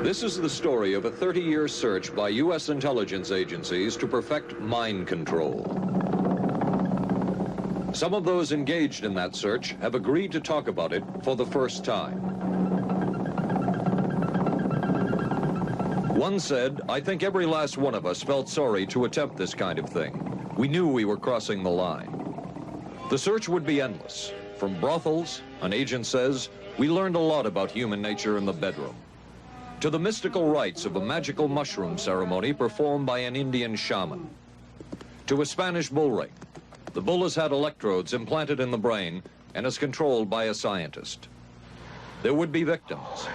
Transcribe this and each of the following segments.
This is the story of a 30-year search by U.S. intelligence agencies to perfect mind control. Some of those engaged in that search have agreed to talk about it for the first time. One said, "I think every last one of us felt sorry to attempt this kind of thing. We knew we were crossing the line." The search would be endless. From brothels, an agent says, we learned a lot about human nature in the bedroom, to the mystical rites of a magical mushroom ceremony performed by an Indian shaman, to a Spanish bull ring. The bull has had electrodes implanted in the brain and is controlled by a scientist. There would be victims.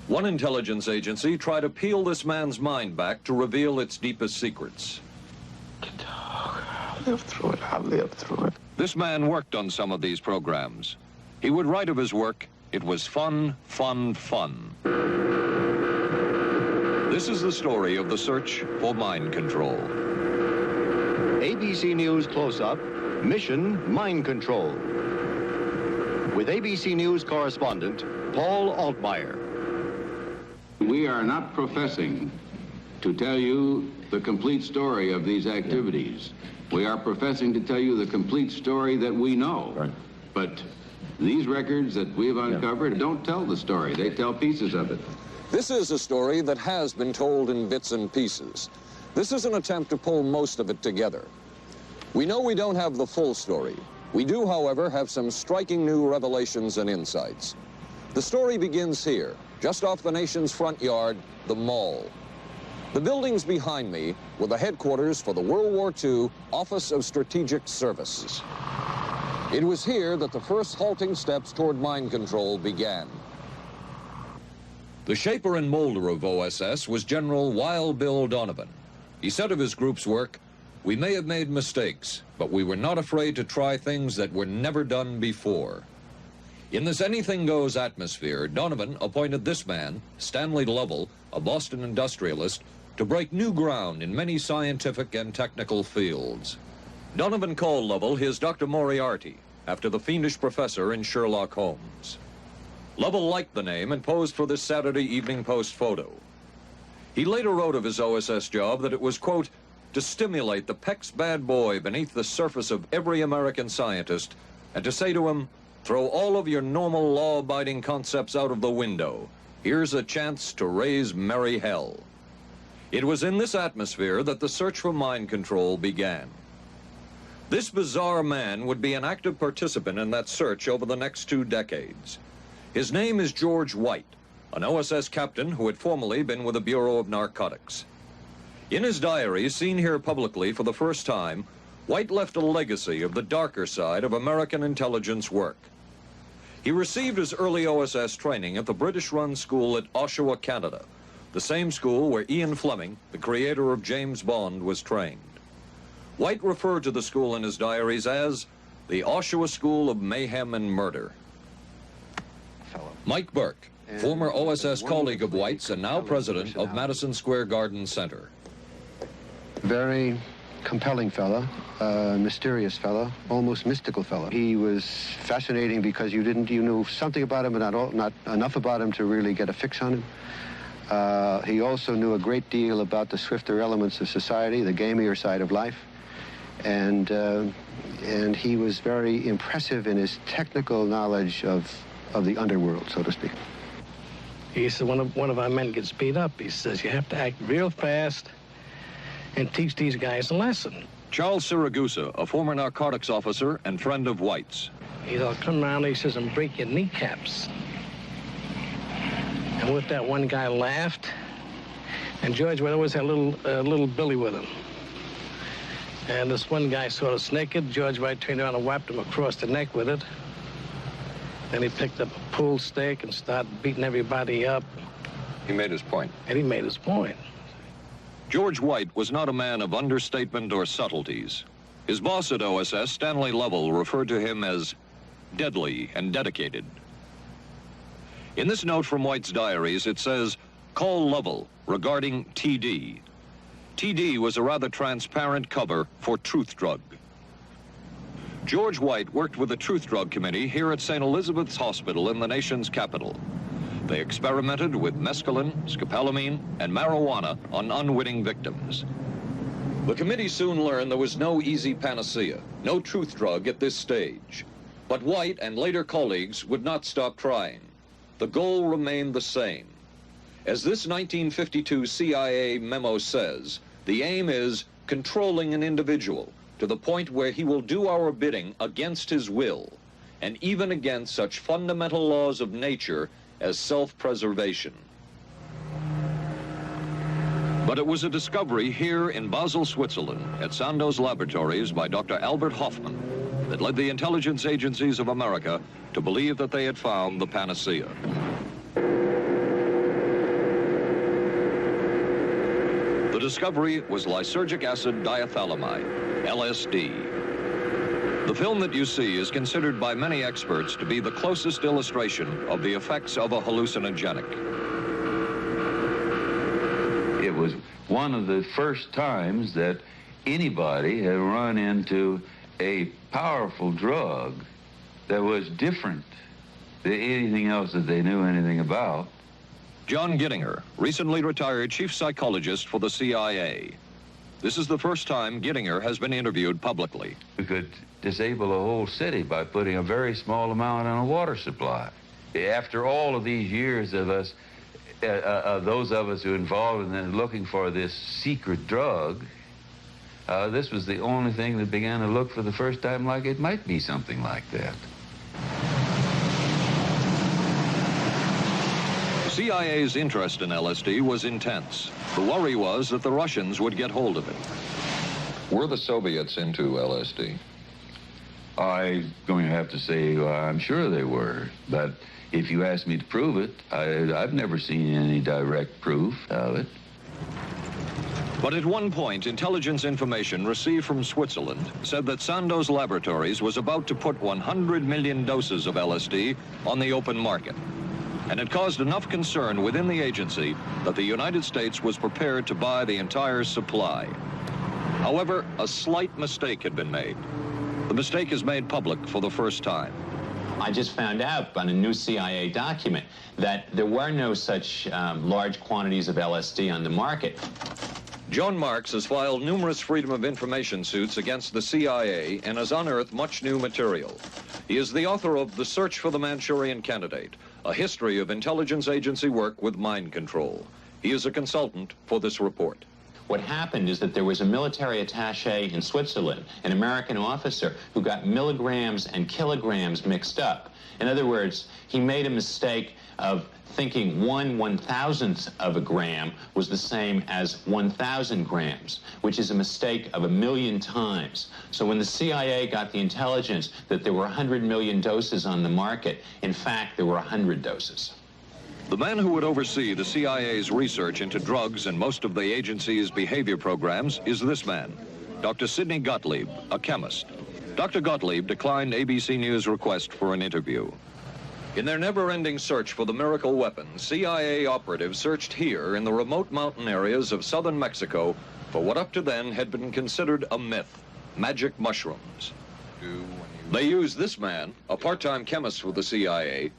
One intelligence agency tried to peel this man's mind back to reveal its deepest secrets. I'll live through it. I'll live through it. This man worked on some of these programs. He would write of his work, "It was fun, fun, fun." This is the story of the search for mind control. ABC News Close-Up, Mission Mind Control. With ABC News correspondent Paul Altmaier. We are not professing to tell you the complete story of these activities. We are professing to tell you the complete story that we know. Right. But these records that we've uncovered don't tell the story. They tell pieces of it. This is a story that has been told in bits and pieces. This is an attempt to pull most of it together. We know we don't have the full story. We do, however, have some striking new revelations and insights. The story begins here, just off the nation's front yard, the Mall. The buildings behind me were the headquarters for the World War II Office of Strategic Service. It was here that the first halting steps toward mind control began. The shaper and molder of OSS was General Wild Bill Donovan. He said of his group's work, "We may have made mistakes, but we were not afraid to try things that were never done before." In this anything-goes atmosphere, Donovan appointed this man, Stanley Lovell, a Boston industrialist, to break new ground in many scientific and technical fields. Donovan called Lovell his Dr. Moriarty, after the fiendish professor in Sherlock Holmes. Lovell liked the name and posed for this Saturday Evening Post photo. He later wrote of his OSS job that it was, quote, "to stimulate the Peck's bad boy beneath the surface of every American scientist and to say to him, throw all of your normal law-abiding concepts out of the window. Here's a chance to raise merry hell." It was in this atmosphere that the search for mind control began. This bizarre man would be an active participant in that search over the next 2 decades. His name is George White, an OSS captain who had formerly been with the Bureau of Narcotics. In his diary, seen here publicly for the first time, White left a legacy of the darker side of American intelligence work. He received his early OSS training at the British-run school at Oshawa, Canada, the same school where Ian Fleming, the creator of James Bond, was trained. White referred to the school in his diaries as the Oshawa School of Mayhem and Murder. Mike Burke, former OSS colleague of White's and now president of Madison Square Garden Center. Very compelling fella, mysterious fella, almost mystical fella. He was fascinating because you knew something about him, but not enough about him to really get a fix on him. He also knew a great deal about the swifter elements of society, the gamier side of life, and he was very impressive in his technical knowledge of the underworld, so to speak. He said, one of our men gets beat up. He says, you have to act real fast and teach these guys a lesson. Charles Siragusa, a former narcotics officer and friend of White's. He'll come around, he says, and break your kneecaps. And with that, one guy laughed, and George would always have a little Billy with him. And this one guy sort of naked. George White turned around and whapped him across the neck with it. Then he picked up a pool stick and started beating everybody up. He made his point. And he made his point. George White was not a man of understatement or subtleties. His boss at OSS, Stanley Lovell, referred to him as deadly and dedicated. In this note from White's diaries, it says, "Call Lovell regarding TD." TD was a rather transparent cover for Truth Drug. George White worked with the Truth Drug Committee here at St. Elizabeth's Hospital in the nation's capital. They experimented with mescaline, scopolamine, and marijuana on unwitting victims. The committee soon learned there was no easy panacea, no truth drug at this stage. But White and later colleagues would not stop trying. The goal remained the same. As this 1952 CIA memo says, the aim is controlling an individual to the point where he will do our bidding against his will, and even against such fundamental laws of nature as self-preservation. But it was a discovery here in Basel, Switzerland, at Sandoz Laboratories by Dr. Albert Hoffman, that led the intelligence agencies of America to believe that they had found the panacea. The discovery was lysergic acid diethylamide, LSD. The film that you see is considered by many experts to be the closest illustration of the effects of a hallucinogenic. It was one of the first times that anybody had run into a powerful drug that was different than anything else that they knew anything about. John Gittinger, recently retired chief psychologist for the CIA. This is the first time Gittinger has been interviewed publicly. We could disable a whole city by putting a very small amount on a water supply. After all of these years of us, those of us who were involved in looking for this secret drug, this was the only thing that began to look for the first time like it might be something like that. The CIA's interest in LSD was intense. The worry was that the Russians would get hold of it. Were the Soviets into LSD? I'm going to have to say I'm sure they were, but if you ask me to prove it, I've never seen any direct proof of it. But at one point, intelligence information received from Switzerland said that Sandoz Laboratories was about to put 100 million doses of LSD on the open market. And it caused enough concern within the agency that the United States was prepared to buy the entire supply. However, a slight mistake had been made. The mistake is made public for the first time. I just found out on a new CIA document that there were no such large quantities of LSD on the market. John Marks has filed numerous Freedom of Information suits against the CIA and has unearthed much new material. He is the author of The Search for the Manchurian Candidate, a history of intelligence agency work with mind control. He is a consultant for this report. What happened is that there was a military attaché in Switzerland, an American officer, who got milligrams and kilograms mixed up. In other words, he made a mistake of thinking 1/1000th of a gram was the same as 1,000 grams, which is a mistake of 1,000,000 times. So when the CIA got the intelligence that there were 100 million doses on the market, in fact, there were 100 doses. The man who would oversee the CIA's research into drugs and most of the agency's behavior programs is this man, Dr. Sidney Gottlieb, a chemist. Dr. Gottlieb declined ABC News' request for an interview. In their never-ending search for the miracle weapon, CIA operatives searched here in the remote mountain areas of southern Mexico for what up to then had been considered a myth, magic mushrooms. They used this man, a part-time chemist for the CIA,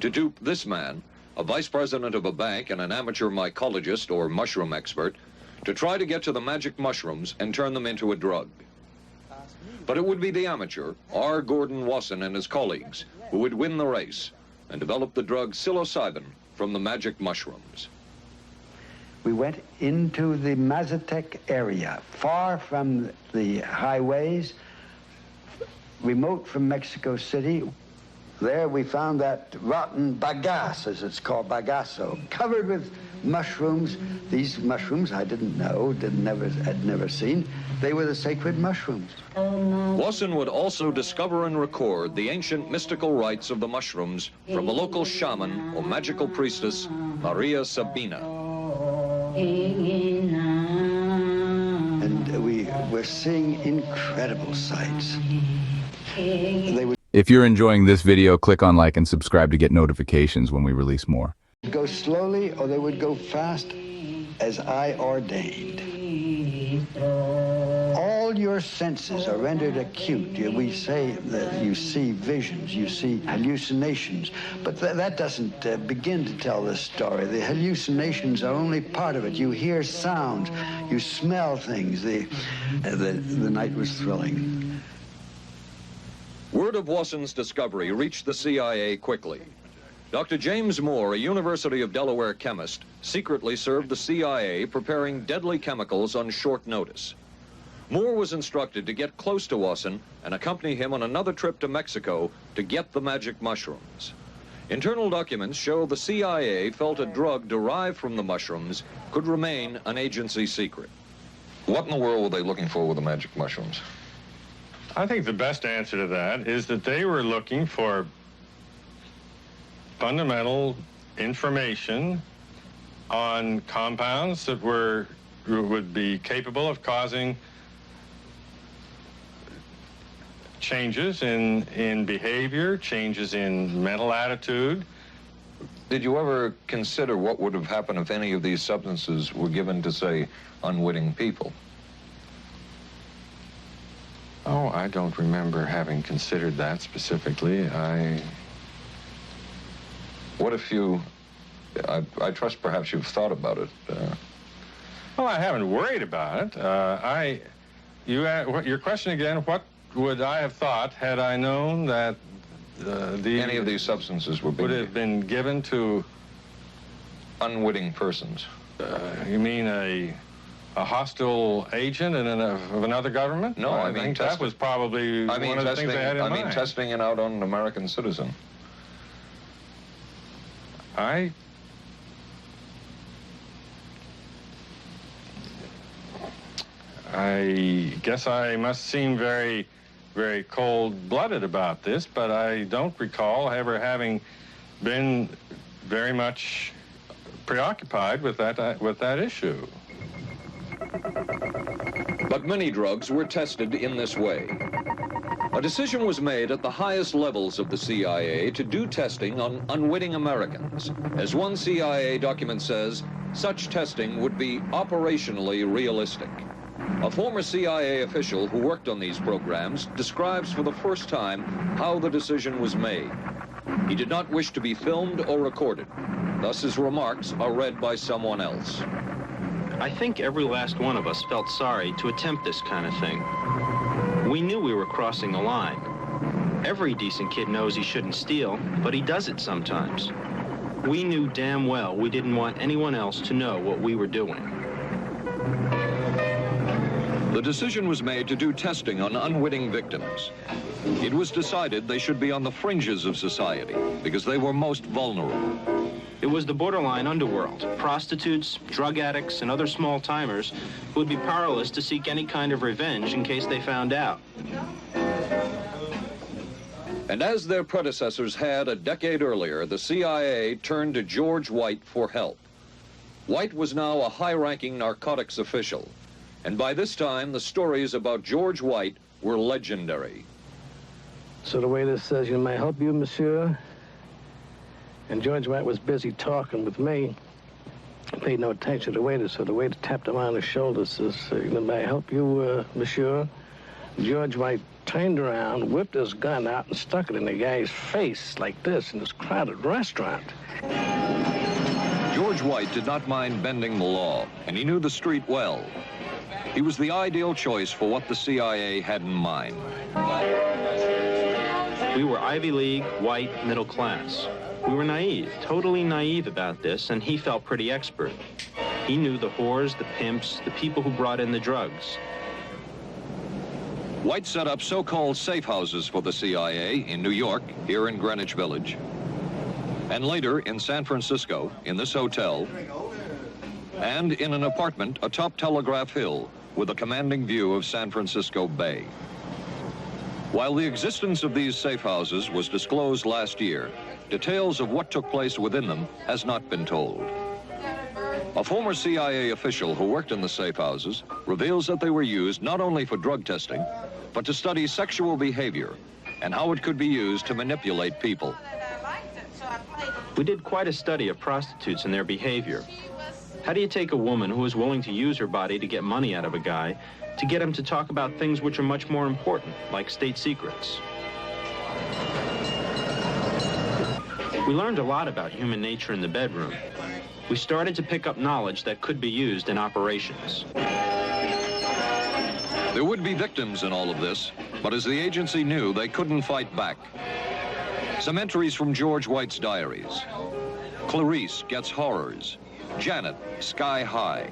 to dupe this man, a vice president of a bank and an amateur mycologist or mushroom expert, to try to get to the magic mushrooms and turn them into a drug. But it would be the amateur, R. Gordon Wasson and his colleagues, who would win the race and develop the drug psilocybin from the magic mushrooms. We went into the Mazatec area, far from the highways, remote from Mexico City. There we found that rotten bagasse, as it's called, bagasso, covered with mushrooms. These mushrooms I didn't know, had never seen. They were the sacred mushrooms. Wasson would also discover and record the ancient mystical rites of the mushrooms from a local shaman or magical priestess, Maria Sabina. And we were seeing incredible sights. If you're enjoying this video, click on like and subscribe to get notifications when we release more. Go slowly or they would go fast as I ordained. All all your senses are rendered acute. We say that you see visions, you see hallucinations, but that doesn't begin to tell the story. The hallucinations are only part of it. You hear sounds, you smell things. The night was thrilling. Word of Wasson's discovery reached the CIA quickly. Dr. James Moore, a University of Delaware chemist, secretly served the CIA preparing deadly chemicals on short notice. Moore was instructed to get close to Wasson and accompany him on another trip to Mexico to get the magic mushrooms. Internal documents show the CIA felt a drug derived from the mushrooms could remain an agency secret. What in the world were they looking for with the magic mushrooms? I think the best answer to that is that they were looking for fundamental information on compounds that would be capable of causing changes in behavior, changes in mental attitude. Did you ever consider what would have happened if any of these substances were given to, say, unwitting people? Oh, I don't remember having considered that specifically. What if you, I trust perhaps you've thought about it. Well, I haven't worried about it. Your question again, what would I have thought had I known that any of these substances would have been given to unwitting persons? You mean a hostile agent of another government? No, I mean that was probably one of the things they had in mind. I mean testing it out on an American citizen. I guess I must seem very, very cold-blooded about this, but I don't recall ever having been very much preoccupied with that issue. But many drugs were tested in this way. A decision was made at the highest levels of the CIA to do testing on unwitting Americans. As one CIA document says, such testing would be operationally realistic. A former CIA official who worked on these programs describes for the first time how the decision was made. He did not wish to be filmed or recorded. Thus his remarks are read by someone else. I think every last one of us felt sorry to attempt this kind of thing. We knew we were crossing the line. Every decent kid knows he shouldn't steal, but he does it sometimes. We knew damn well we didn't want anyone else to know what we were doing. The decision was made to do testing on unwitting victims. It was decided they should be on the fringes of society because they were most vulnerable. It was the borderline underworld, prostitutes, drug addicts, and other small-timers who would be powerless to seek any kind of revenge in case they found out. And as their predecessors had a decade earlier, the CIA turned to George White for help. White was now a high-ranking narcotics official, and by this time, the stories about George White were legendary. So the waiter says, "You may help you, monsieur?" And George White was busy talking with me. I paid no attention to the waiter, so the waiter tapped him on the shoulder, says, "May I help you, monsieur?" George White turned around, whipped his gun out, and stuck it in the guy's face like this in this crowded restaurant. George White did not mind bending the law, and he knew the street well. He was the ideal choice for what the CIA had in mind. We were Ivy League, white, middle class. We were naive, totally naive about this, and he felt pretty expert. He knew the whores, the pimps, the people who brought in the drugs. White set up so-called safe houses for the CIA in New York, here in Greenwich Village, and later in San Francisco, in this hotel, and in an apartment atop Telegraph Hill with a commanding view of San Francisco Bay. While the existence of these safe houses was disclosed last year, details of what took place within them has not been told. A former CIA official who worked in the safe houses reveals that they were used not only for drug testing, but to study sexual behavior and how it could be used to manipulate people. We did quite a study of prostitutes and their behavior. How do you take a woman who is willing to use her body to get money out of a guy to get him to talk about things which are much more important, like state secrets. We learned a lot about human nature in the bedroom. We started to pick up knowledge that could be used in operations. There would be victims in all of this, but as the agency knew, they couldn't fight back. Some entries from George White's diaries. Clarice gets horrors. Janet, sky high.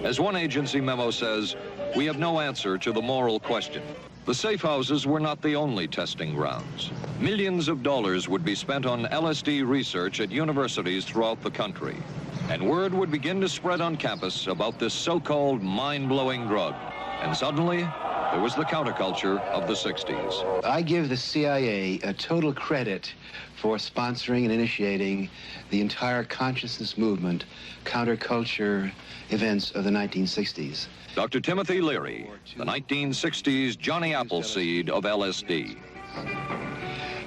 As one agency memo says, we have no answer to the moral question. The safe houses were not the only testing grounds. Millions of dollars would be spent on LSD research at universities throughout the country. And word would begin to spread on campus about this so-called mind-blowing drug. And suddenly, there was the counterculture of the 60s. I give the CIA a total credit for sponsoring and initiating the entire consciousness movement, counterculture events of the 1960s. Dr. Timothy Leary, the 1960s Johnny Appleseed of LSD.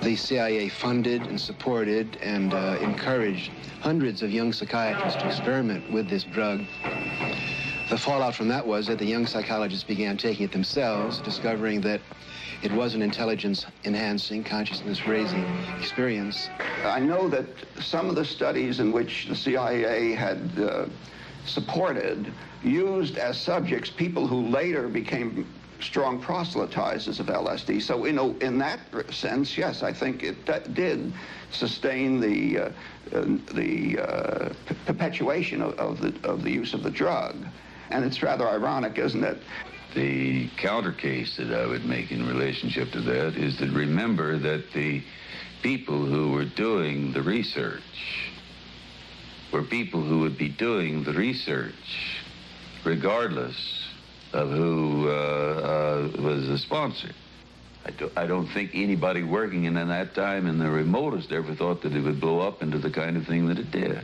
The CIA funded and supported and encouraged hundreds of young psychiatrists to experiment with this drug. The fallout from that was that the young psychologists began taking it themselves, discovering that it was an intelligence-enhancing, consciousness-raising experience. I know that some of the studies in which the CIA had supported used as subjects people who later became strong proselytizers of LSD. So, you know, in that sense, yes, I think it did sustain the perpetuation of the use of the drug. And it's rather ironic, isn't it? The counter case that I would make in relationship to that is to remember that the people who were doing the research were people who would be doing the research regardless of who was the sponsor. I don't think anybody working in that time in the remotest ever thought that it would blow up into the kind of thing that it did.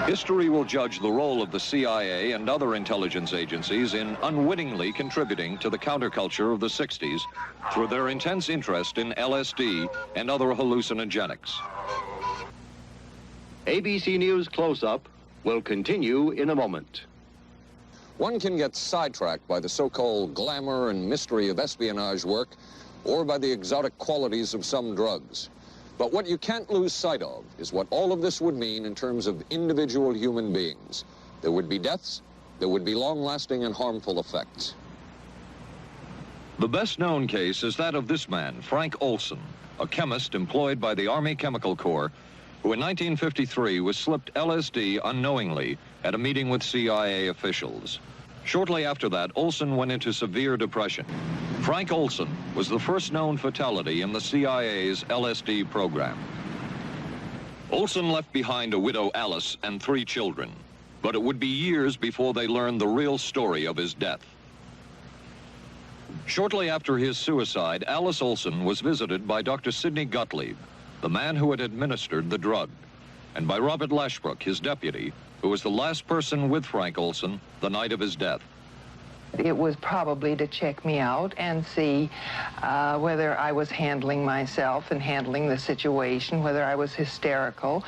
History will judge the role of the CIA and other intelligence agencies in unwittingly contributing to the counterculture of the 60s through their intense interest in LSD and other hallucinogenics. ABC News Close-Up will continue in a moment. One can get sidetracked by the so-called glamour and mystery of espionage work or by the exotic qualities of some drugs. But what you can't lose sight of is what all of this would mean in terms of individual human beings. There would be deaths, there would be long-lasting and harmful effects. The best-known case is that of this man, Frank Olson, a chemist employed by the Army Chemical Corps, who in 1953 was slipped LSD unknowingly at a meeting with CIA officials. Shortly after that, Olson went into severe depression. Frank Olson was the first known fatality in the CIA's LSD program. Olson left behind a widow, Alice, and 3 children, but it would be years before they learned the real story of his death. Shortly after his suicide, Alice Olson was visited by Dr. Sidney Gottlieb, the man who had administered the drug, and by Robert Lashbrook, his deputy, who was the last person with Frank Olson the night of his death. It was probably to check me out and see whether I was handling myself and handling the situation, whether I was hysterical.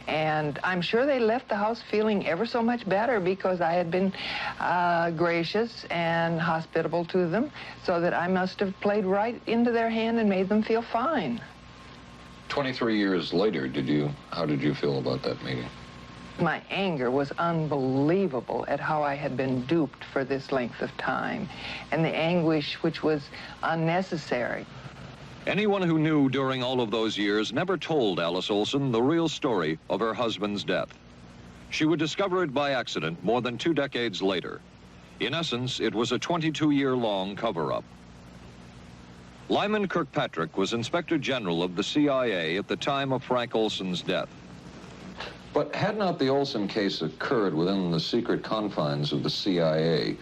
And I'm sure they left the house feeling ever so much better because I had been gracious and hospitable to them, so that I must have played right into their hand and made them feel fine. 23 years later, how did you feel about that meeting? My anger was unbelievable at how I had been duped for this length of time, and the anguish which was unnecessary. Anyone who knew during all of those years never told Alice Olson the real story of her husband's death. She would discover it by accident more than 2 decades later. In essence, it was a 22-year-long cover-up. Lyman Kirkpatrick was Inspector General of the CIA at the time of Frank Olson's death. But had not the Olson case occurred within the secret confines of the CIA,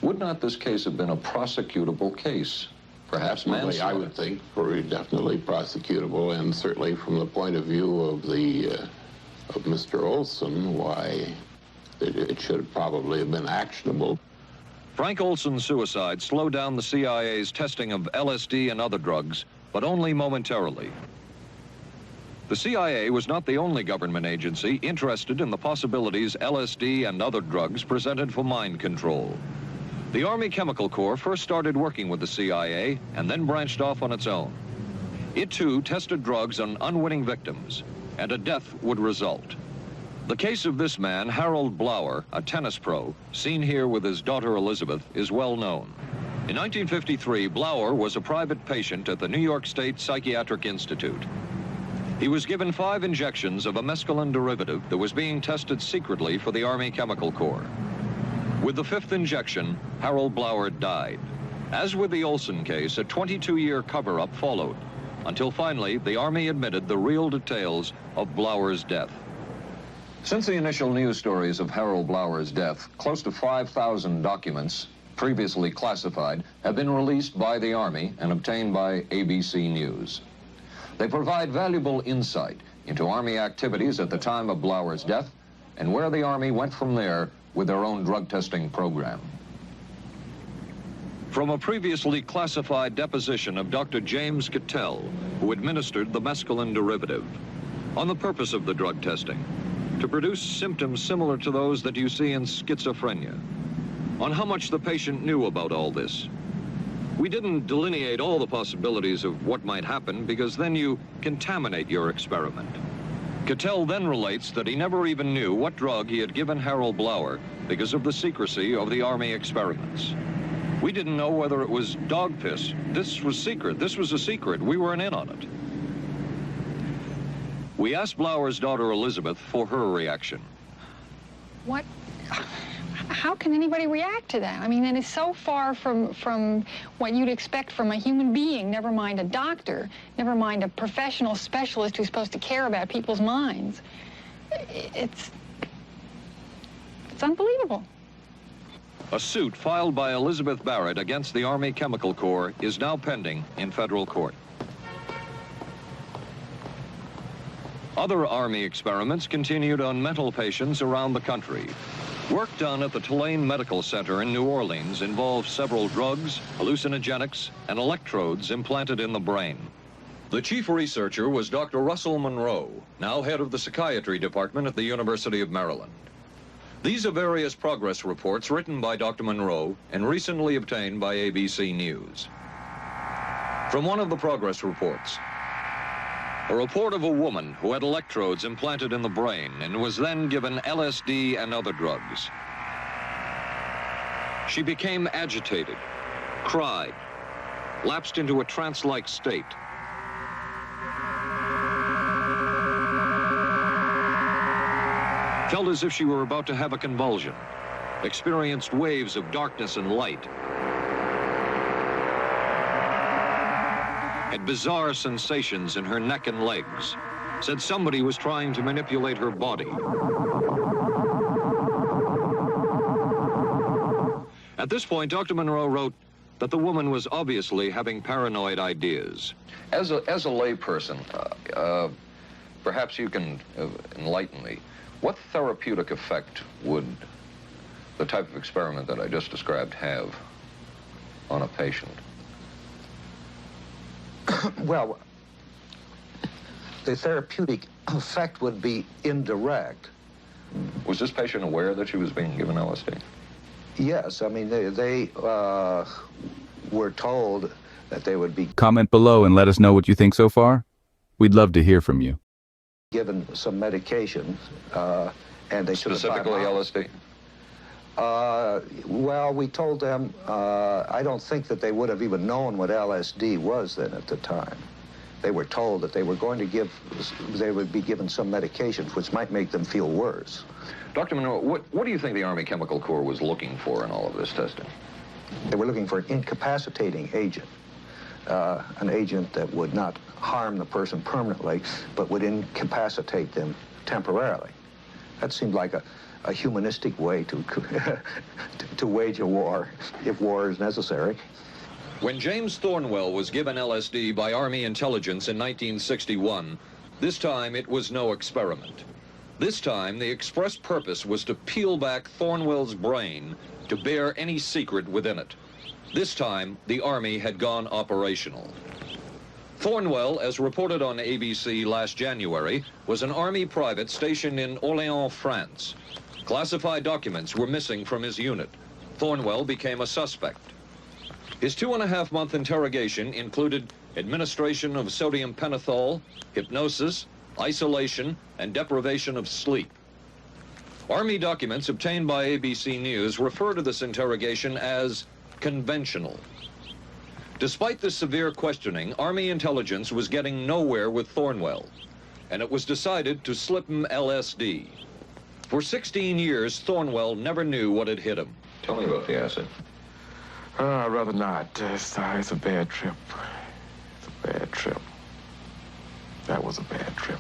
would not this case have been a prosecutable case? Perhaps manslaughter? I would think very definitely prosecutable, and certainly from the point of view of of Mr. Olson, why it should probably have been actionable. Frank Olson's suicide slowed down the CIA's testing of LSD and other drugs, but only momentarily. The CIA was not the only government agency interested in the possibilities LSD and other drugs presented for mind control. The Army Chemical Corps first started working with the CIA and then branched off on its own. It too tested drugs on unwitting victims, and a death would result. The case of this man, Harold Blower, a tennis pro, seen here with his daughter Elizabeth, is well known. In 1953, Blower was a private patient at the New York State Psychiatric Institute. He was given 5 injections of a mescaline derivative that was being tested secretly for the Army Chemical Corps. With the 5th injection, Harold Blower died. As with the Olson case, a 22-year cover-up followed, until finally the Army admitted the real details of Blower's death. Since the initial news stories of Harold Blower's death, close to 5,000 documents, previously classified, have been released by the Army and obtained by ABC News. They provide valuable insight into Army activities at the time of Blower's death and where the Army went from there with their own drug testing program. From a previously classified deposition of Dr. James Cattell, who administered the mescaline derivative, on the purpose of the drug testing, to produce symptoms similar to those that you see in schizophrenia, on how much the patient knew about all this. We didn't delineate all the possibilities of what might happen because then you contaminate your experiment. Cattell then relates that he never even knew what drug he had given Harold Blower because of the secrecy of the Army experiments. We didn't know whether it was dog piss. This was secret. This was a secret. We weren't in on it. We asked Blower's daughter Elizabeth for her reaction. What? How can anybody react to that? I mean, that is so far from what you'd expect from a human being, never mind a doctor, never mind a professional specialist who's supposed to care about people's minds. It's unbelievable. A suit filed by Elizabeth Barrett against the Army Chemical Corps is now pending in federal court. Other Army experiments continued on mental patients around the country. Work done at the Tulane Medical Center in New Orleans involved several drugs, hallucinogenics, and electrodes implanted in the brain. The chief researcher was Dr. Russell Monroe, now head of the psychiatry department at the University of Maryland. These are various progress reports written by Dr. Monroe and recently obtained by ABC News. From one of the progress reports, a report of a woman who had electrodes implanted in the brain and was then given LSD and other drugs. She became agitated, cried, lapsed into a trance-like state. Felt as if she were about to have a convulsion, experienced waves of darkness and light, had bizarre sensations in her neck and legs, said somebody was trying to manipulate her body. At this point, Dr. Monroe wrote that the woman was obviously having paranoid ideas. As a layperson, perhaps you can enlighten me. What therapeutic effect would the type of experiment that I just described have on a patient? Well, the therapeutic effect would be indirect. Was this patient aware that she was being given LSD? Yes, I mean, they were told that they would be Comment below and let us know what you think so far. We'd love to hear from you. given some medication, and they should have Specifically LSD? Well, we told them, I don't think that they would have even known what LSD was then at the time. They were told that they were going to they would be given some medications which might make them feel worse. Dr. Monroe, what do you think the Army Chemical Corps was looking for in all of this testing? They were looking for an incapacitating agent, an agent that would not harm the person permanently, but would incapacitate them temporarily. That seemed like a humanistic way to wage a war, if war is necessary. When James Thornwell was given LSD by Army intelligence in 1961, this time it was no experiment. This time the express purpose was to peel back Thornwell's brain to bear any secret within it. This time the Army had gone operational. Thornwell, as reported on ABC last January, was an Army private stationed in Orléans, France. Classified documents were missing from his unit. Thornwell became a suspect. His 2.5-month interrogation included administration of sodium pentothal, hypnosis, isolation, and deprivation of sleep. Army documents obtained by ABC News refer to this interrogation as conventional. Despite this severe questioning, Army intelligence was getting nowhere with Thornwell, and it was decided to slip him LSD. For 16 years, Thornwell never knew what had hit him. Tell me about the acid. I'd rather not. It's a bad trip. It's a bad trip. That was a bad trip.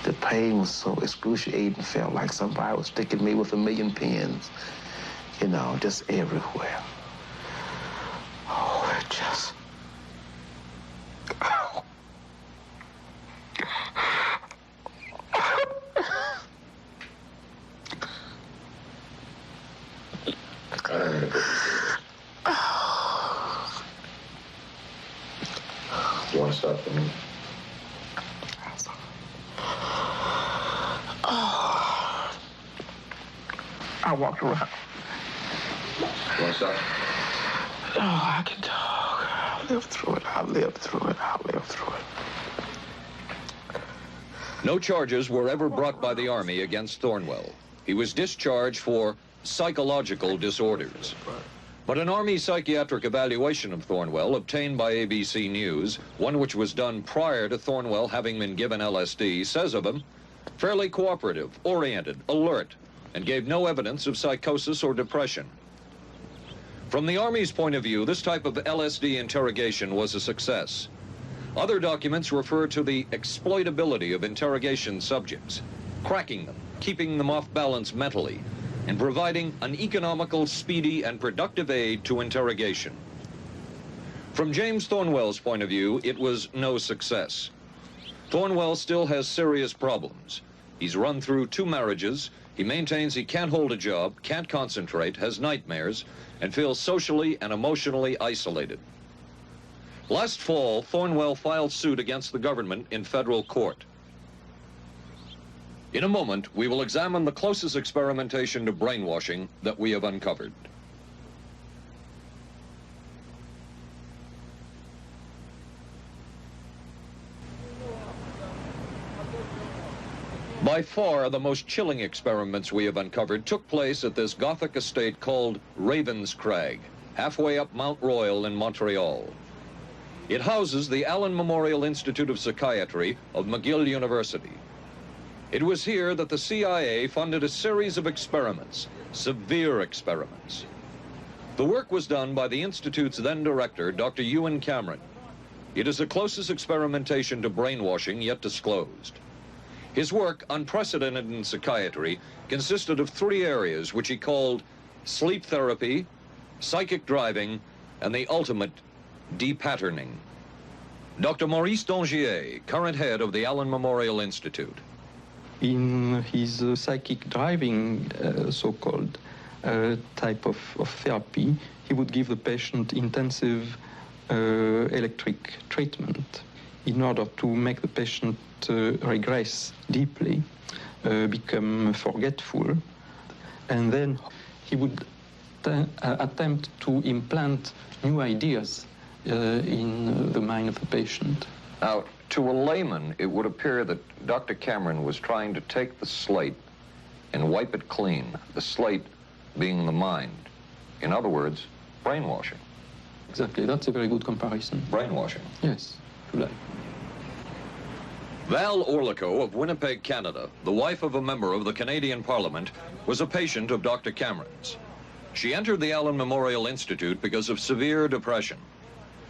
The pain was so excruciating, felt like somebody was sticking me with 1,000,000 pins, you know, just everywhere. Oh, it just... Oh. You want to stop for me? I walked around. You want to stop? Oh, I can talk. I lived through it. I lived through it. I lived through it. No charges were ever brought by the Army against Thornwell. He was discharged for psychological disorders. But an Army psychiatric evaluation of Thornwell obtained by ABC News, one which was done prior to Thornwell having been given LSD, says of him, fairly cooperative, oriented, alert, and gave no evidence of psychosis or depression. From the Army's point of view, this type of LSD interrogation was a success. Other documents refer to the exploitability of interrogation subjects, cracking them, keeping them off balance mentally, and providing an economical, speedy, and productive aid to interrogation. From James Thornwell's point of view, it was no success. Thornwell still has serious problems. He's run through 2 marriages. He maintains he can't hold a job, can't concentrate, has nightmares, and feels socially and emotionally isolated. Last fall, Thornwell filed suit against the government in federal court. In a moment, we will examine the closest experimentation to brainwashing that we have uncovered. By far, the most chilling experiments we have uncovered took place at this Gothic estate called Raven's Crag, halfway up Mount Royal in Montreal. It houses the Allen Memorial Institute of Psychiatry of McGill University. It was here that the CIA funded a series of experiments, severe experiments. The work was done by the Institute's then director, Dr. Ewan Cameron. It is the closest experimentation to brainwashing yet disclosed. His work, unprecedented in psychiatry, consisted of 3 areas which he called sleep therapy, psychic driving, and the ultimate depatterning. Dr. Maurice Dongier, current head of the Allen Memorial Institute. In his psychic driving, so-called type of therapy, he would give the patient intensive electric treatment in order to make the patient regress deeply, become forgetful, and then he would attempt to implant new ideas in the mind of the patient. Now, to a layman, it would appear that Dr. Cameron was trying to take the slate and wipe it clean, the slate being the mind. In other words, brainwashing. Exactly, that's a very good comparison. Brainwashing. Yes, to that. Val Orlico of Winnipeg, Canada, the wife of a member of the Canadian Parliament, was a patient of Dr. Cameron's. She entered the Allen Memorial Institute because of severe depression.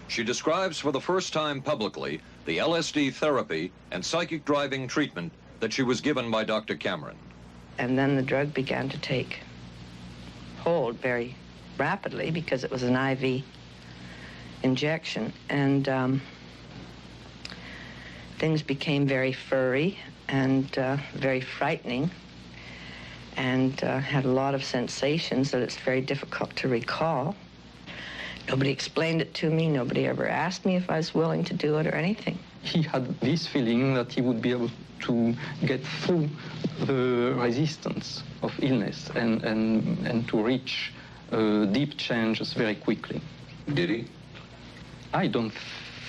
She describes for the first time publicly the LSD therapy and psychic driving treatment that she was given by Dr. Cameron. And then the drug began to take hold very rapidly because it was an IV injection. And things became very furry and very frightening, and had a lot of sensations that it's very difficult to recall. Nobody explained it to me. Nobody ever asked me if I was willing to do it or anything. He had this feeling that he would be able to get through the resistance of illness and to reach deep changes very quickly. Did he? I don't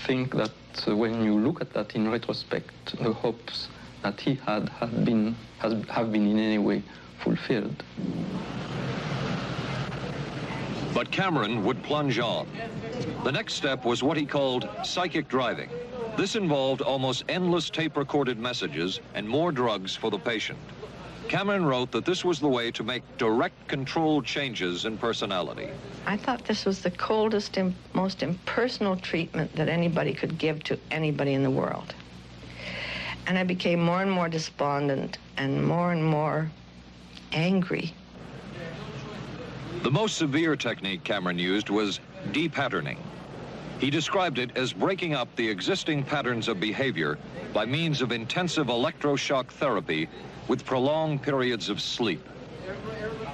think that when you look at that in retrospect, the hopes that he had have been in any way fulfilled. But Cameron would plunge on. The next step was what he called psychic driving. This involved almost endless tape-recorded messages and more drugs for the patient. Cameron wrote that this was the way to make direct controlled changes in personality. I thought this was the coldest and most impersonal treatment that anybody could give to anybody in the world. And I became more and more despondent and more angry. The most severe technique Cameron used was de-patterning. He described it as breaking up the existing patterns of behavior by means of intensive electroshock therapy with prolonged periods of sleep.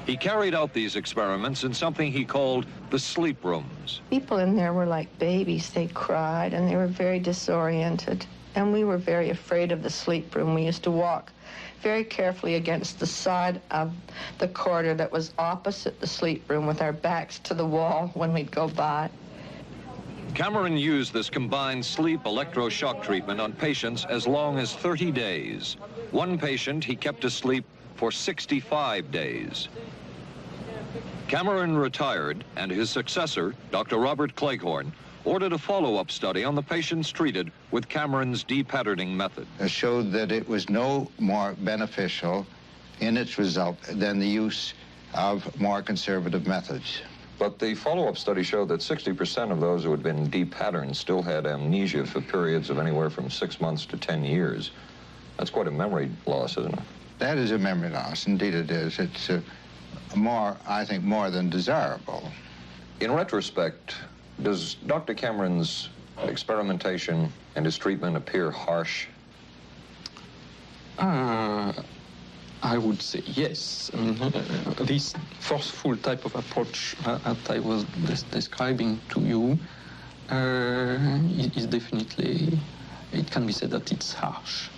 He carried out these experiments in something he called the sleep rooms. People in there were like babies. They cried and they were very disoriented. And we were very afraid of the sleep room. We used to walk very carefully against the side of the corridor that was opposite the sleep room with our backs to the wall when we'd go by. Cameron used this combined sleep electroshock treatment on patients as long as 30 days. One patient he kept asleep for 65 days. Cameron retired, and his successor, Dr. Robert Cleghorn, ordered a follow-up study on the patients treated with Cameron's de-patterning method. It showed that it was no more beneficial in its result than the use of more conservative methods. But the follow-up study showed that 60% of those who had been de-patterned still had amnesia for periods of anywhere from 6 months to 10 years. That's quite a memory loss, isn't it? That is a memory loss. Indeed it is. It's I think, more than desirable. In retrospect, does Dr. Cameron's experimentation and his treatment appear harsh? I would say yes. I mean, this forceful type of approach that I was describing to you is definitely, it can be said that it's harsh.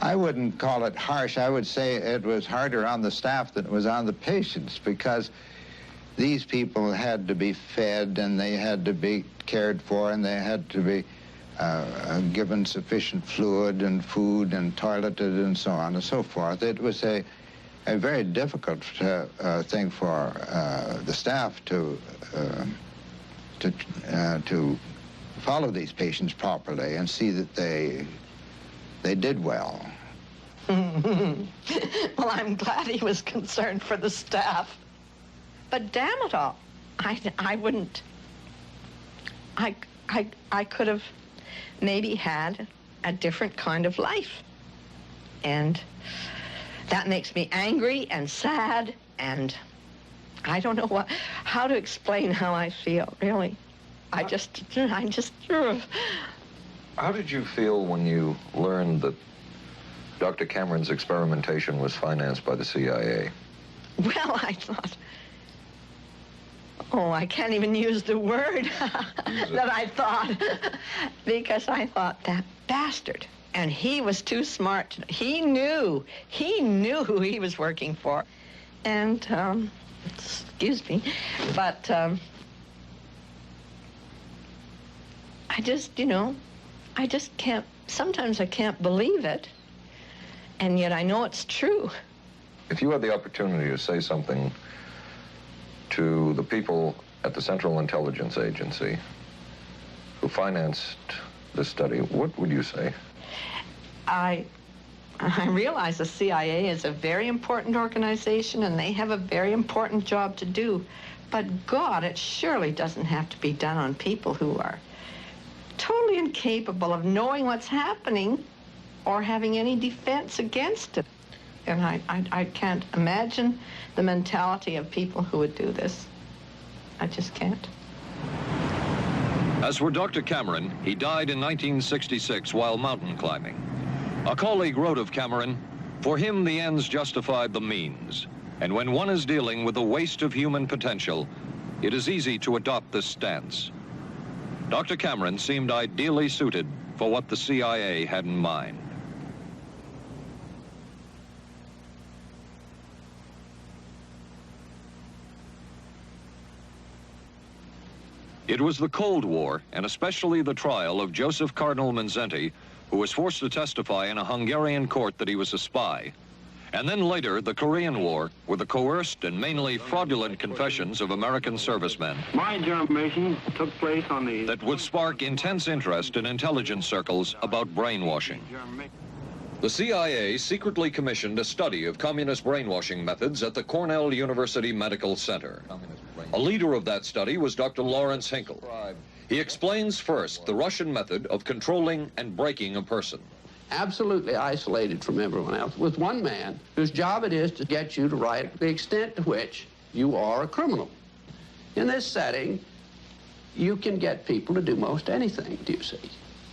I wouldn't call it harsh. I would say it was harder on the staff than it was on the patients, because these people had to be fed and they had to be cared for and they had to be given sufficient fluid and food and toileted and so on and so forth. It was a very difficult thing for the staff to follow these patients properly and see that they did well. Well, I'm glad he was concerned for the staff. But damn it all, I wouldn't. I could have maybe had a different kind of life. And that makes me angry and sad, and I don't know how to explain how I feel, really. I just. How did you feel when you learned that Dr. Cameron's experimentation was financed by the CIA? Well, I thought, oh, I can't even use the word that I thought, because I thought, that bastard. And he was too smart. He knew who he was working for. And, excuse me, but I just can't, sometimes I can't believe it, and yet I know it's true. If you had the opportunity to say something to the people at the Central Intelligence Agency who financed this study, what would you say? I realize the CIA is a very important organization and they have a very important job to do, but God, it surely doesn't have to be done on people who are totally incapable of knowing what's happening or having any defense against it. And I can't imagine the mentality of people who would do this. I just can't. As for Dr. Cameron, he died in 1966 while mountain climbing. A colleague wrote of Cameron, "For him, the ends justified the means. And when one is dealing with the waste of human potential, it is easy to adopt this stance. Dr. Cameron seemed ideally suited for what the CIA had in mind. It was the Cold War, and especially the trial of Joseph Cardinal Mindszenty, who was forced to testify in a Hungarian court that he was a spy. And then later, the Korean War, with the coerced and mainly fraudulent confessions of American servicemen. My germination took place on the... That would spark intense interest in intelligence circles about brainwashing. The CIA secretly commissioned a study of communist brainwashing methods at the Cornell University Medical Center. A leader of that study was Dr. Lawrence Hinkle. He explains first the Russian method of controlling and breaking a person. Absolutely isolated from everyone else, with one man whose job it is to get you to write the extent to which you are a criminal. In this setting, you can get people to do most anything, do you see?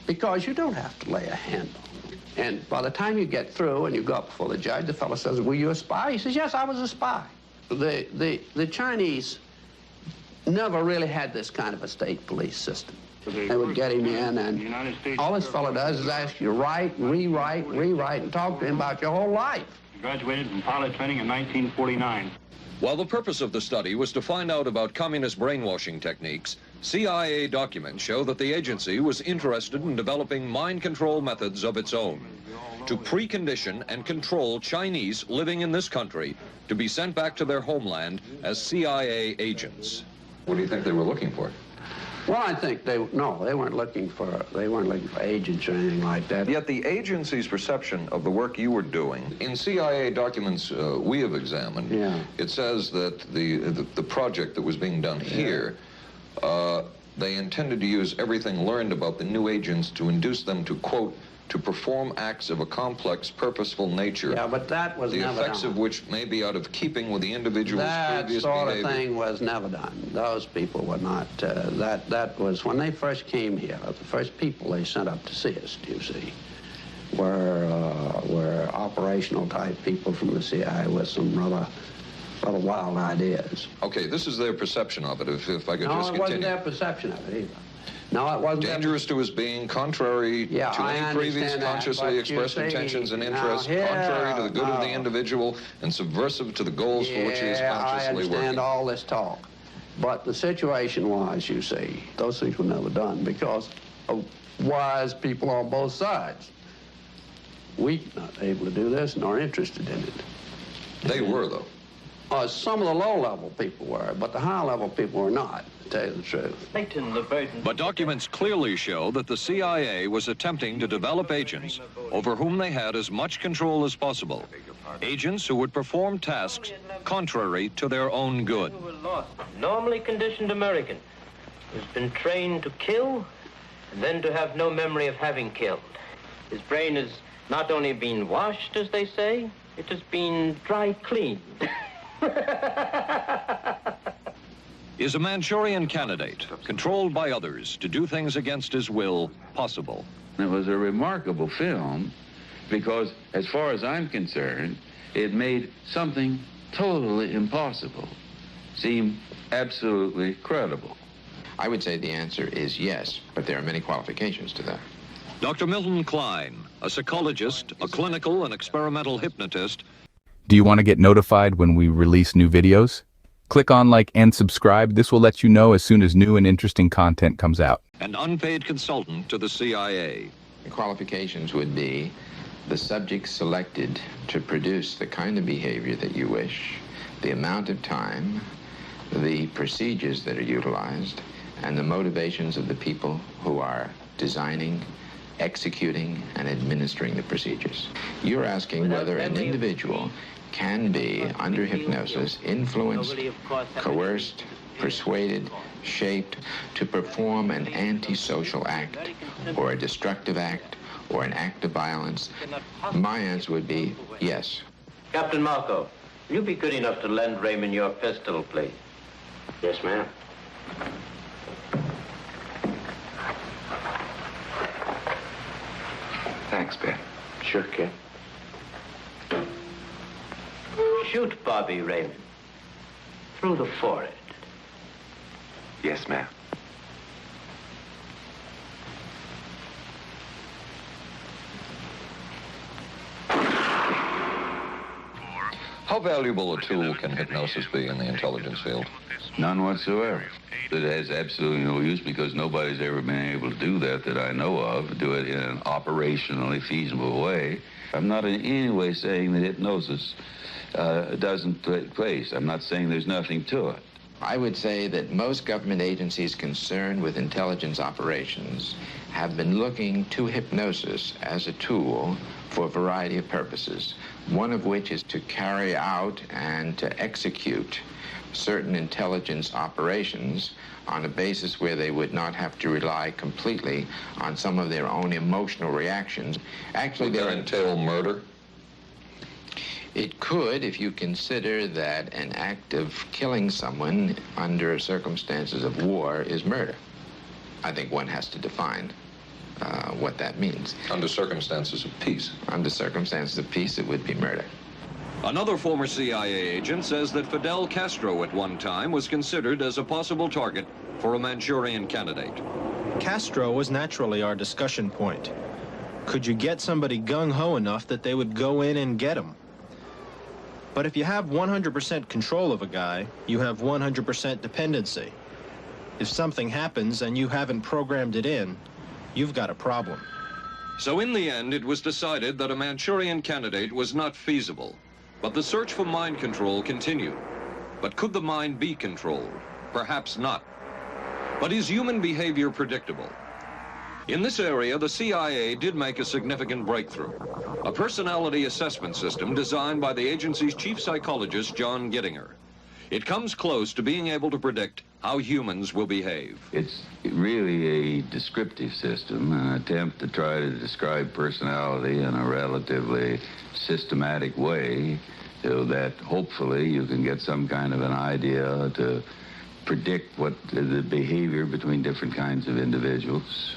Because you don't have to lay a hand on them. And by the time you get through and you go up before the judge, the fellow says, were you a spy? He says, yes, I was a spy. The Chinese never really had this kind of a state police system. They would get him in, and all this fellow does is ask you to write, rewrite, and talk to him about your whole life. Graduated from pilot training in 1949. While the purpose of the study was to find out about communist brainwashing techniques, CIA documents show that the agency was interested in developing mind control methods of its own to precondition and control Chinese living in this country to be sent back to their homeland as CIA agents. What do you think they were looking for? Well, I think they weren't looking for agents or anything like that. Yet the agency's perception of the work you were doing, in CIA documents we have examined, it says that the project that was being done here, they intended to use everything learned about the new agents to induce them to, quote, to perform acts of a complex, purposeful nature. Yeah, but that was never done. The effects of which may be out of keeping with the individual's previous behavior. That sort of thing was never done. Those people were not, that was, when they first came here, the first people they sent up to see us, you see, were operational type people from the CIA with some rather wild ideas. Okay, this is their perception of it, if I could just continue. No, it wasn't their perception of it either. No, it wasn't. Dangerous to his being, contrary to any previous consciously expressed intentions and interests, contrary to the good of the individual, and subversive to the goals for which he is consciously working. I understand all this talk. But the situation was, you see, those things were never done because of wise people on both sides. We not able to do this nor interested in it. They were, though. Some of the low-level people were, but the high-level people were not, to tell you the truth. But documents clearly show that the CIA was attempting to develop agents over whom they had as much control as possible. Agents who would perform tasks contrary to their own good. Normally conditioned American who's been trained to kill and then to have no memory of having killed. His brain has not only been washed, as they say, it has been dry cleaned. Is a Manchurian candidate, controlled by others to do things against his will, possible? It was a remarkable film because, as far as I'm concerned, it made something totally impossible seem absolutely credible. I would say the answer is yes, but there are many qualifications to that. Dr. Milton Klein, a psychologist, a clinical and experimental hypnotist. Do you want to get notified when we release new videos? Click on like and subscribe. This will let you know as soon as new and interesting content comes out. An unpaid consultant to the CIA. The qualifications would be the subject selected to produce the kind of behavior that you wish, the amount of time, the procedures that are utilized, and the motivations of the people who are designing, executing, and administering the procedures. You're asking whether an individual can be, under hypnosis, influenced, coerced, persuaded, shaped to perform an antisocial act, or a destructive act, or an act of violence. My answer would be yes. Captain Marco, will you be good enough to lend Raymond your pistol, please? Yes, ma'am. Thanks, Ben. Sure, kid. Shoot Bobby Raymond through the forehead. Yes, ma'am. How valuable a tool can hypnosis be in the intelligence field? None whatsoever. It has absolutely no use because nobody's ever been able to do that I know of, do it in an operationally feasible way. I'm not in any way saying that hypnosis doesn't take place. I'm not saying there's nothing to it. I would say that most government agencies concerned with intelligence operations have been looking to hypnosis as a tool for a variety of purposes, one of which is to carry out and to execute certain intelligence operations on a basis where they would not have to rely completely on some of their own emotional reactions. Actually, would that entail murder? It could, if you consider that an act of killing someone under circumstances of war is murder. I think one has to define what that means. Under circumstances of peace? Under circumstances of peace, it would be murder. Another former CIA agent says that Fidel Castro at one time was considered as a possible target for a Manchurian candidate. Castro was naturally our discussion point. Could you get somebody gung-ho enough that they would go in and get him? But if you have 100% control of a guy, you have 100% dependency. If something happens and you haven't programmed it in, you've got a problem. So in the end, it was decided that a Manchurian candidate was not feasible. But the search for mind control continued. But could the mind be controlled? Perhaps not. But is human behavior predictable? In this area, the CIA did make a significant breakthrough. A personality assessment system designed by the agency's chief psychologist, John Gittinger. It comes close to being able to predict how humans will behave. It's really a descriptive system, an attempt to try to describe personality in a relatively systematic way so that hopefully you can get some kind of an idea to predict what the behavior between different kinds of individuals.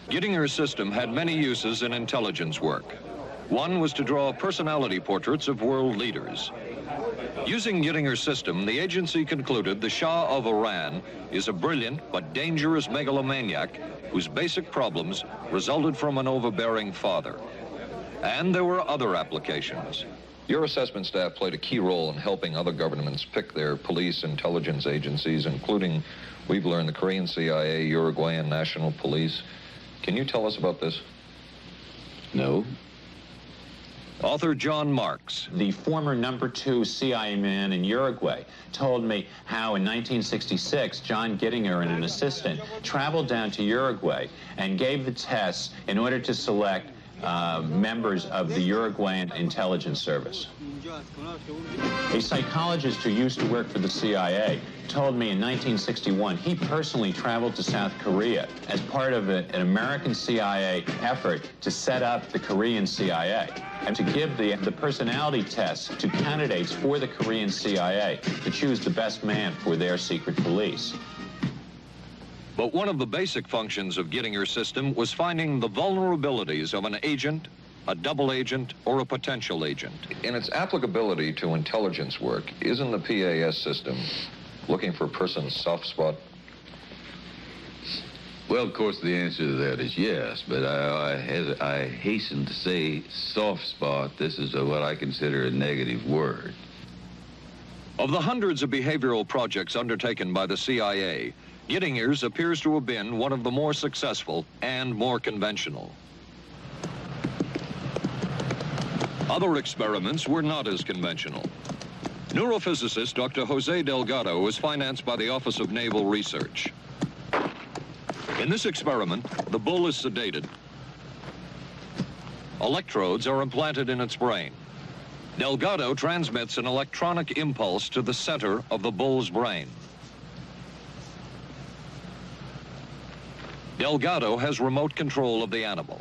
Gittinger's system had many uses in intelligence work. One was to draw personality portraits of world leaders. Using Gittinger's system, the agency concluded the Shah of Iran is a brilliant but dangerous megalomaniac whose basic problems resulted from an overbearing father. And there were other applications. Your assessment staff played a key role in helping other governments pick their police intelligence agencies, including, we've learned, the Korean CIA, Uruguayan National Police. Can you tell us about this? No. Author John Marks. The former #2 CIA man in Uruguay told me how in 1966, John Gittinger and an assistant traveled down to Uruguay and gave the tests in order to select members of the Uruguayan intelligence service. A psychologist who used to work for the CIA told me in 1961 he personally traveled to South Korea as part of an American CIA effort to set up the Korean CIA and to give the personality tests to candidates for the Korean CIA to choose the best man for their secret police. But one of the basic functions of Gittinger's system was finding the vulnerabilities of an agent, a double agent, or a potential agent. In its applicability to intelligence work, isn't the PAS system looking for a person's soft spot? Well, of course, the answer to that is yes, but I hasten to say soft spot. This is what I consider a negative word. Of the hundreds of behavioral projects undertaken by the CIA, Gittinger's appears to have been one of the more successful and more conventional. Other experiments were not as conventional. Neurophysicist Dr. Jose Delgado was financed by the Office of Naval Research. In this experiment, the bull is sedated. Electrodes are implanted in its brain. Delgado transmits an electronic impulse to the center of the bull's brain. Delgado has remote control of the animal.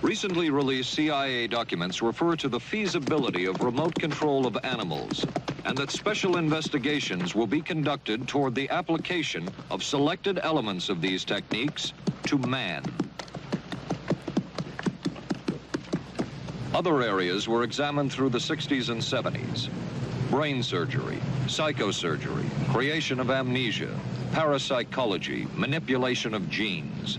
Recently released CIA documents refer to the feasibility of remote control of animals and that special investigations will be conducted toward the application of selected elements of these techniques to man. Other areas were examined through the 60s and 70s. Brain surgery, psychosurgery, creation of amnesia, parapsychology, manipulation of genes.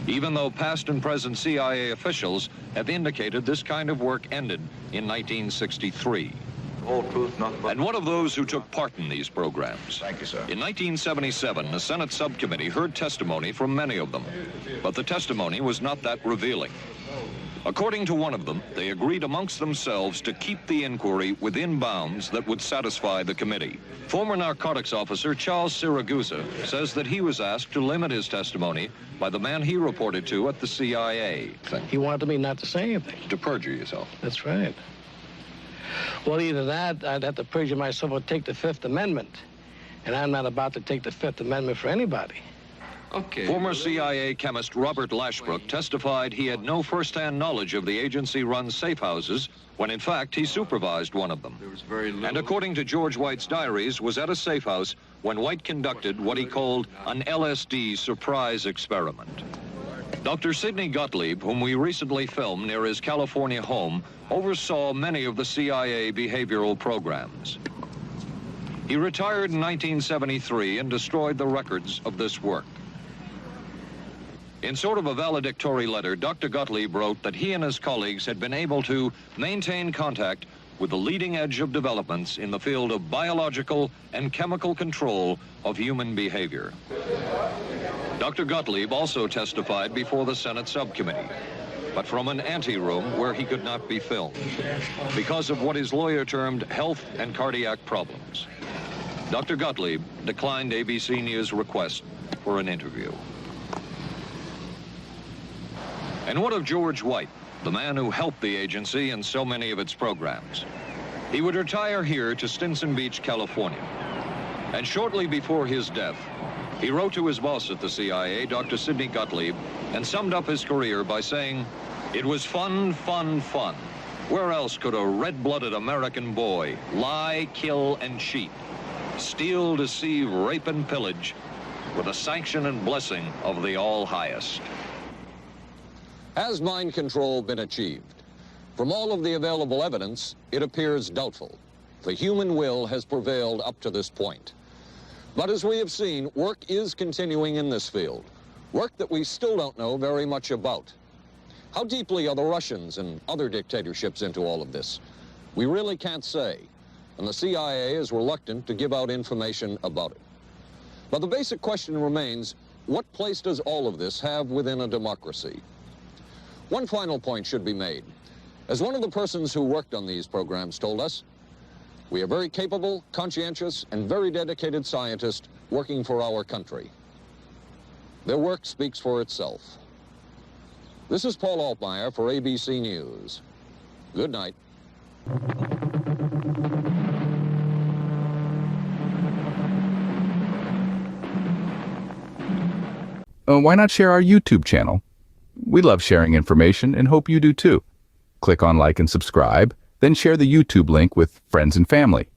Even though past and present CIA officials have indicated this kind of work ended in 1963. Whole truth, nothing but... And one of those who took part in these programs. Thank you, sir. In 1977, a Senate subcommittee heard testimony from many of them, but the testimony was not that revealing. According to one of them, they agreed amongst themselves to keep the inquiry within bounds that would satisfy the committee. Former narcotics officer Charles Siragusa says that he was asked to limit his testimony by the man he reported to at the CIA. He wanted me not to say anything. To perjure yourself. That's right. Well, either that, I'd have to perjure myself or take the Fifth Amendment. And I'm not about to take the Fifth Amendment for anybody. Okay. Former CIA chemist Robert Lashbrook testified he had no first-hand knowledge of the agency-run safe houses when, in fact, he supervised one of them. And according to George White's diaries, was at a safe house when White conducted what he called an LSD surprise experiment. Dr. Sidney Gottlieb, whom we recently filmed near his California home, oversaw many of the CIA behavioral programs. He retired in 1973 and destroyed the records of this work. In sort of a valedictory letter, Dr. Gottlieb wrote that he and his colleagues had been able to maintain contact with the leading edge of developments in the field of biological and chemical control of human behavior. Dr. Gottlieb also testified before the Senate subcommittee, but from an anteroom where he could not be filmed because of what his lawyer termed health and cardiac problems. Dr. Gottlieb declined ABC News' request for an interview. And what of George White, the man who helped the agency in so many of its programs? He would retire here to Stinson Beach, California. And shortly before his death, he wrote to his boss at the CIA, Dr. Sidney Gottlieb, and summed up his career by saying, "It was fun, fun, fun. Where else could a red-blooded American boy lie, kill, and cheat, steal, deceive, rape, and pillage with the sanction and blessing of the All-Highest?" Has mind control been achieved? From all of the available evidence, it appears doubtful. The human will has prevailed up to this point. But as we have seen, work is continuing in this field, work that we still don't know very much about. How deeply are the Russians and other dictatorships into all of this? We really can't say, and the CIA is reluctant to give out information about it. But the basic question remains, what place does all of this have within a democracy? One final point should be made. As one of the persons who worked on these programs told us, we are very capable, conscientious, and very dedicated scientists working for our country. Their work speaks for itself. This is Paul Altmaier for ABC News. Good night. Why not share our YouTube channel? We love sharing information and hope you do too. Click on like and subscribe, then share the YouTube link with friends and family.